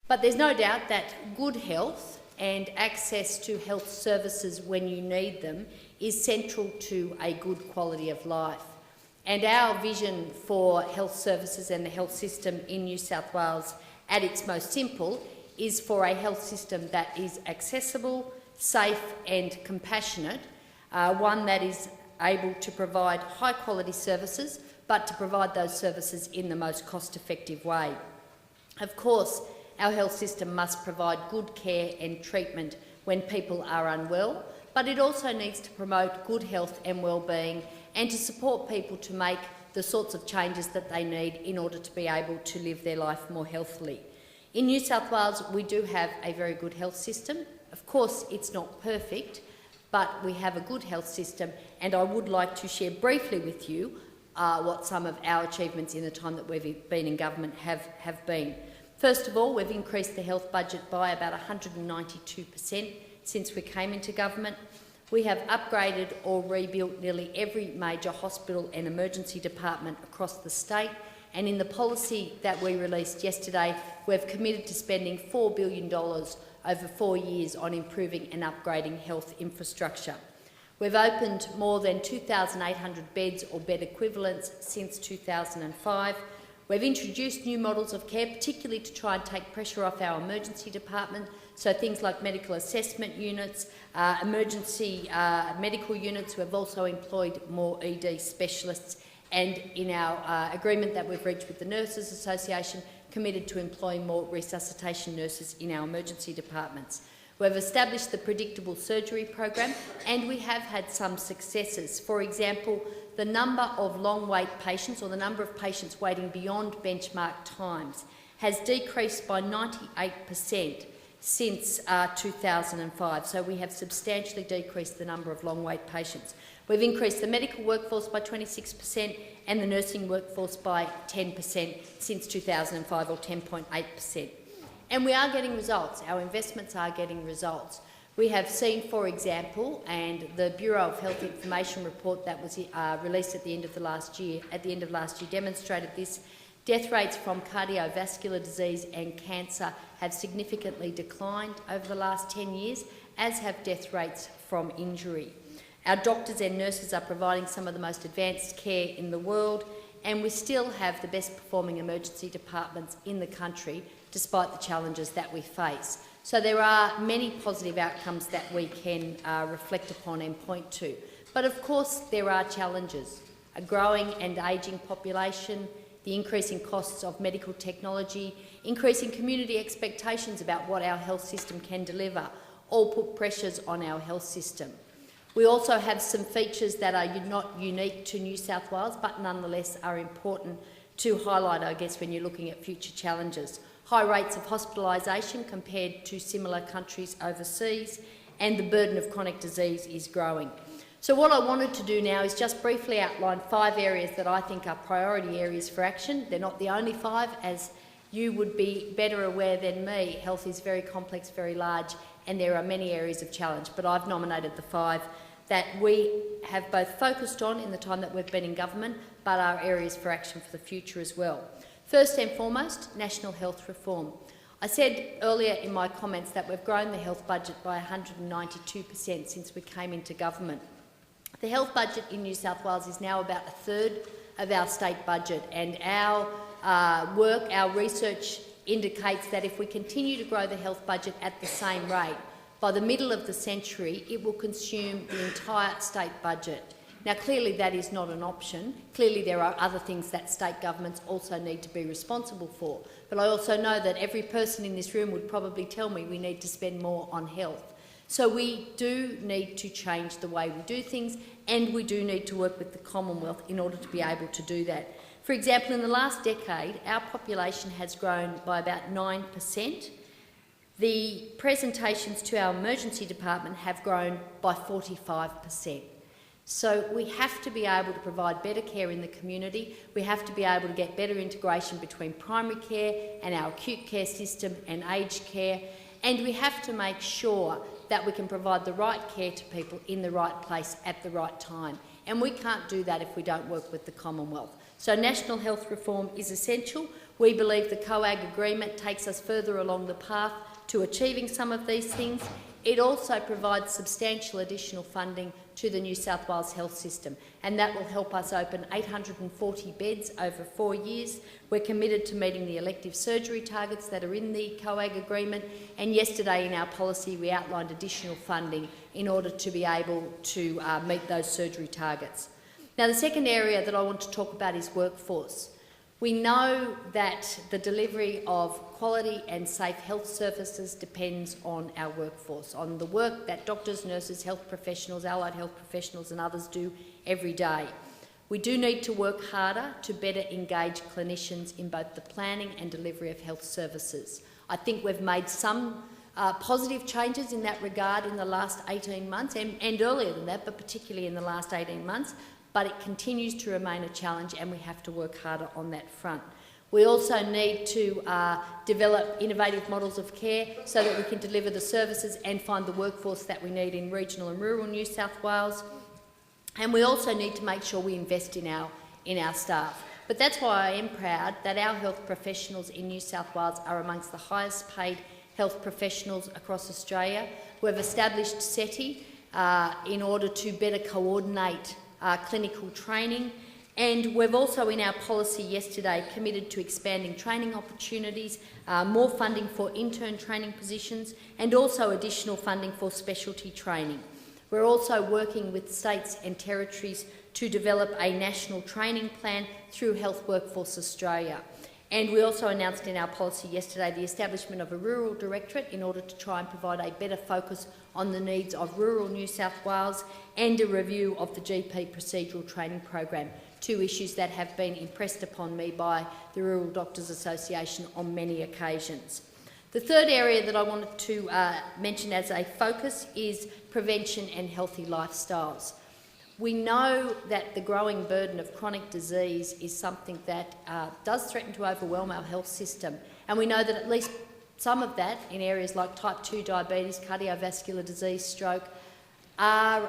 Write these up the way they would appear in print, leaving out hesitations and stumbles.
But there's no doubt that good health and access to health services when you need them is central to a good quality of life. And our vision for health services and the health system in New South Wales at its most simple is for a health system that is accessible, safe and compassionate, one that is able to provide high quality services, but to provide those services in the most cost-effective way. Of course, our health system must provide good care and treatment when people are unwell, but it also needs to promote good health and well-being and to support people to make the sorts of changes that they need in order to be able to live their life more healthily. In New South Wales, we do have a very good health system. Of course, it's not perfect, but we have a good health system, and I would like to share briefly with you what some of our achievements in the time that we've been in government have been. First of all, we've increased the health budget by about 192% since we came into government. We have upgraded or rebuilt nearly every major hospital and emergency department across the state, and in the policy that we released yesterday, we've committed to spending $4 billion over 4 years on improving and upgrading health infrastructure. We've opened more than 2,800 beds or bed equivalents since 2005. We've introduced new models of care, particularly to try and take pressure off our emergency department, so things like medical assessment units, emergency medical units. We've also employed more ED specialists, and in our agreement that we've reached with the Nurses Association, committed to employing more resuscitation nurses in our emergency departments. We've established the predictable surgery program, and we have had some successes. For example, the number of long-wait patients, or the number of patients waiting beyond benchmark times, has decreased by 98% since 2005. So we have substantially decreased the number of long-wait patients. We've increased the medical workforce by 26% and the nursing workforce by 10% since 2005, or 10.8%. And we are getting results. Our investments are getting results. We have seen, for example, and the Bureau of Health Information report that was released at the end of last year demonstrated this. Death rates from cardiovascular disease and cancer have significantly declined over the last 10 years, as have death rates from injury. Our doctors and nurses are providing some of the most advanced care in the world, and we still have the best performing emergency departments in the country, despite the challenges that we face. So there are many positive outcomes that we can reflect upon and point to. But of course there are challenges: a growing and ageing population, the increasing costs of medical technology, increasing community expectations about what our health system can deliver, all put pressures on our health system. We also have some features that are not unique to New South Wales, but nonetheless are important to highlight, I guess, when you're looking at future challenges. High rates of hospitalisation compared to similar countries overseas, and the burden of chronic disease is growing. So what I wanted to do now is just briefly outline 5 areas that I think are priority areas for action. They're not the only 5, as you would be better aware than me. Health is very complex, very large, and there are many areas of challenge, but I've nominated the 5 that we have both focused on in the time that we've been in government, but are areas for action for the future as well. First and foremost, national health reform. I said earlier in my comments that we've grown the health budget by 192% since we came into government. The health budget in New South Wales is now about 1/3 of our state budget, and our our research indicates that if we continue to grow the health budget at the same rate, by the middle of the century it will consume the entire state budget. Now, clearly that is not an option. Clearly there are other things that state governments also need to be responsible for. But I also know that every person in this room would probably tell me we need to spend more on health. So we do need to change the way we do things, and we do need to work with the Commonwealth in order to be able to do that. For example, in the last decade, our population has grown by about 9%. The presentations to our emergency department have grown by 45%. So we have to be able to provide better care in the community. We have to be able to get better integration between primary care and our acute care system and aged care. And we have to make sure that we can provide the right care to people in the right place at the right time. And we can't do that if we don't work with the Commonwealth. So national health reform is essential. We believe the COAG agreement takes us further along the path to achieving some of these things. It also provides substantial additional funding to the New South Wales health system, and that will help us open 840 beds over 4 years. We're committed to meeting the elective surgery targets that are in the COAG agreement, and yesterday in our policy we outlined additional funding in order to be able to meet those surgery targets. Now, the second area that I want to talk about is workforce. We know that the delivery of quality and safe health services depends on our workforce, on the work that doctors, nurses, health professionals, allied health professionals and others do every day. We do need to work harder to better engage clinicians in both the planning and delivery of health services. I think we've made some positive changes in that regard in the last 18 months and earlier than that, but particularly in the last 18 months. But it continues to remain a challenge and we have to work harder on that front. We also need to develop innovative models of care so that we can deliver the services and find the workforce that we need in regional and rural New South Wales. And we also need to make sure we invest in our staff. But that's why I am proud that our health professionals in New South Wales are amongst the highest paid health professionals across Australia. We've established SETI in order to better coordinate clinical training, and we've also in our policy yesterday committed to expanding training opportunities, more funding for intern training positions and also additional funding for specialty training. We're also working with states and territories to develop a national training plan through Health Workforce Australia. And we also announced in our policy yesterday the establishment of a rural directorate in order to try and provide a better focus on the needs of rural New South Wales, and a review of the GP procedural training program, two issues that have been impressed upon me by the Rural Doctors Association on many occasions. The third area that I wanted to mention as a focus is prevention and healthy lifestyles. We know that the growing burden of chronic disease is something that does threaten to overwhelm our health system, and we know that at least some of that in areas like type 2 diabetes, cardiovascular disease, stroke, are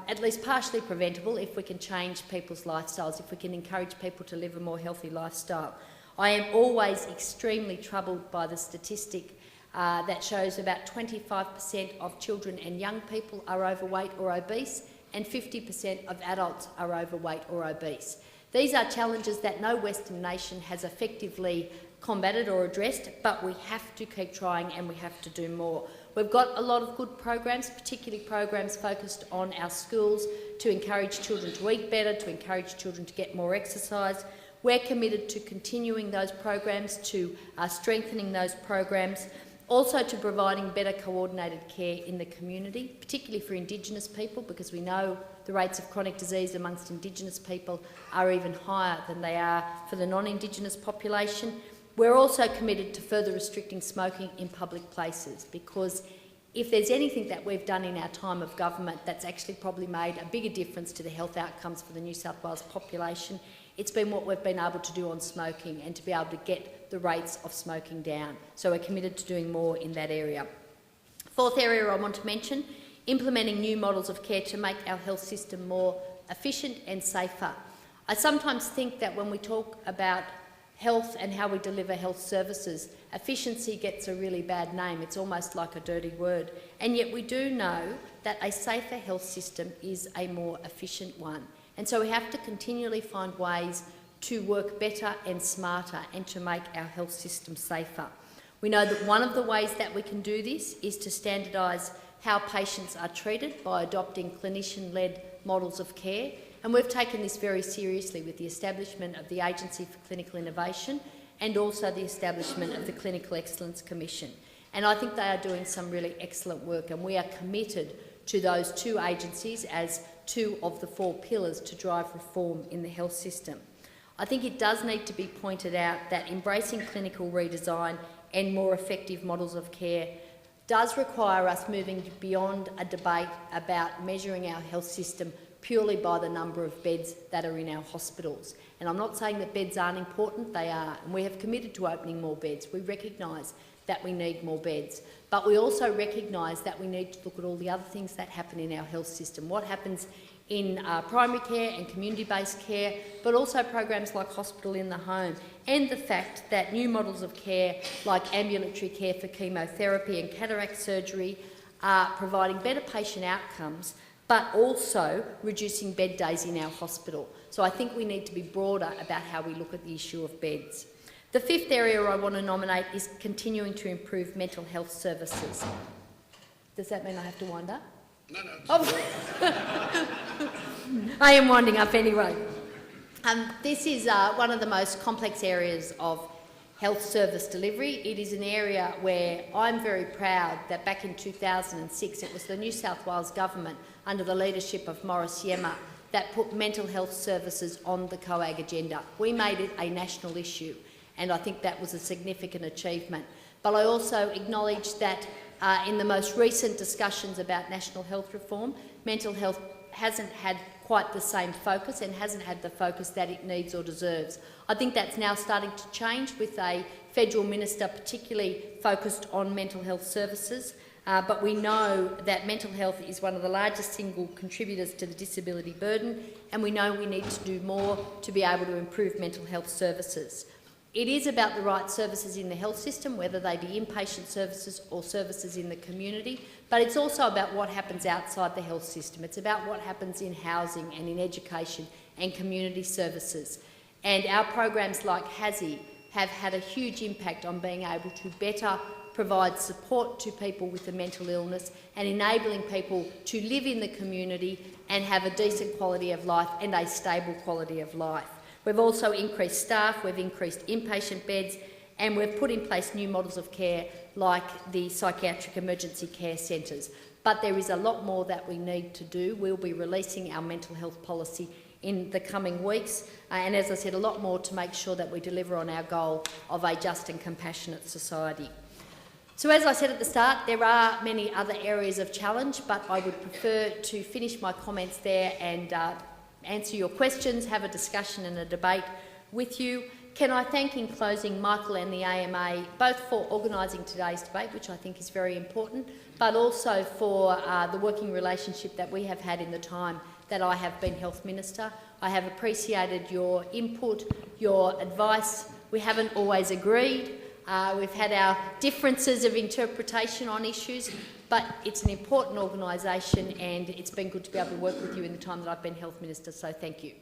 at least partially preventable if we can change people's lifestyles, if we can encourage people to live a more healthy lifestyle. I am always extremely troubled by the statistic that shows about 25% of children and young people are overweight or obese, and 50% of adults are overweight or obese. These are challenges that no Western nation has effectively combated or addressed, but we have to keep trying and we have to do more. We've got a lot of good programs, particularly programs focused on our schools to encourage children to eat better, to encourage children to get more exercise. We're committed to continuing those programs, to strengthening those programs, also to providing better coordinated care in the community, particularly for Indigenous people, because we know the rates of chronic disease amongst Indigenous people are even higher than they are for the non-Indigenous population. We're also committed to further restricting smoking in public places, because if there's anything that we've done in our time of government that's actually probably made a bigger difference to the health outcomes for the New South Wales population, it's been what we've been able to do on smoking and to be able to get the rates of smoking down. So we're committed to doing more in that area. Fourth area I want to mention, implementing new models of care to make our health system more efficient and safer. I sometimes think that when we talk about health and how we deliver health services, efficiency gets a really bad name. It's almost like a dirty word. And yet we do know that a safer health system is a more efficient one. And so we have to continually find ways to work better and smarter and to make our health system safer. We know that one of the ways that we can do this is to standardise how patients are treated by adopting clinician-led models of care. And we've taken this very seriously with the establishment of the Agency for Clinical Innovation and also the establishment of the Clinical Excellence Commission. And I think they are doing some really excellent work, and we are committed to those two agencies as two of the four pillars to drive reform in the health system. I think it does need to be pointed out that embracing clinical redesign and more effective models of care does require us moving beyond a debate about measuring our health system purely by the number of beds that are in our hospitals. And I'm not saying that beds aren't important, they are, and we have committed to opening more beds. We recognise that we need more beds, but we also recognise that we need to look at all the other things that happen in our health system. What happens in primary care and community-based care, but also programs like hospital in the home, and the fact that new models of care like ambulatory care for chemotherapy and cataract surgery are providing better patient outcomes, but also reducing bed days in our hospital. So I think we need to be broader about how we look at the issue of beds. The fifth area I want to nominate is continuing to improve mental health services. Does that mean I have to wind up? No. Oh. I am winding up anyway. This is one of the most complex areas of health service delivery. It is an area where I'm very proud that back in 2006 it was the New South Wales Government under the leadership of Maurice Yemmer that put mental health services on the COAG agenda. We made it a national issue, and I think that was a significant achievement. But I also acknowledge that in the most recent discussions about national health reform, mental health hasn't had quite the same focus and hasn't had the focus that it needs or deserves. I think that's now starting to change with a federal minister particularly focused on mental health services, but we know that mental health is one of the largest single contributors to the disability burden, and we know we need to do more to be able to improve mental health services. It is about the right services in the health system, whether they be inpatient services or services in the community, but it's also about what happens outside the health system. It's about what happens in housing and in education and community services. And our programs like HASI have had a huge impact on being able to better provide support to people with a mental illness and enabling people to live in the community and have a decent quality of life and a stable quality of life. We've also increased staff, we've increased inpatient beds, and we've put in place new models of care like the psychiatric emergency care centres. But there is a lot more that we need to do. We'll be releasing our mental health policy in the coming weeks, and as I said, a lot more to make sure that we deliver on our goal of a just and compassionate society. So as I said at the start, there are many other areas of challenge, but I would prefer to finish my comments there and answer your questions, have a discussion and a debate with you. Can I thank in closing Michael and the AMA both for organising today's debate, which I think is very important, but also for the working relationship that we have had in the time that I have been Health Minister. I have appreciated your input, your advice. We haven't always agreed. We've had our differences of interpretation on issues, but it's an important organisation and it's been good to be able to work with you in the time that I've been Health Minister, so thank you.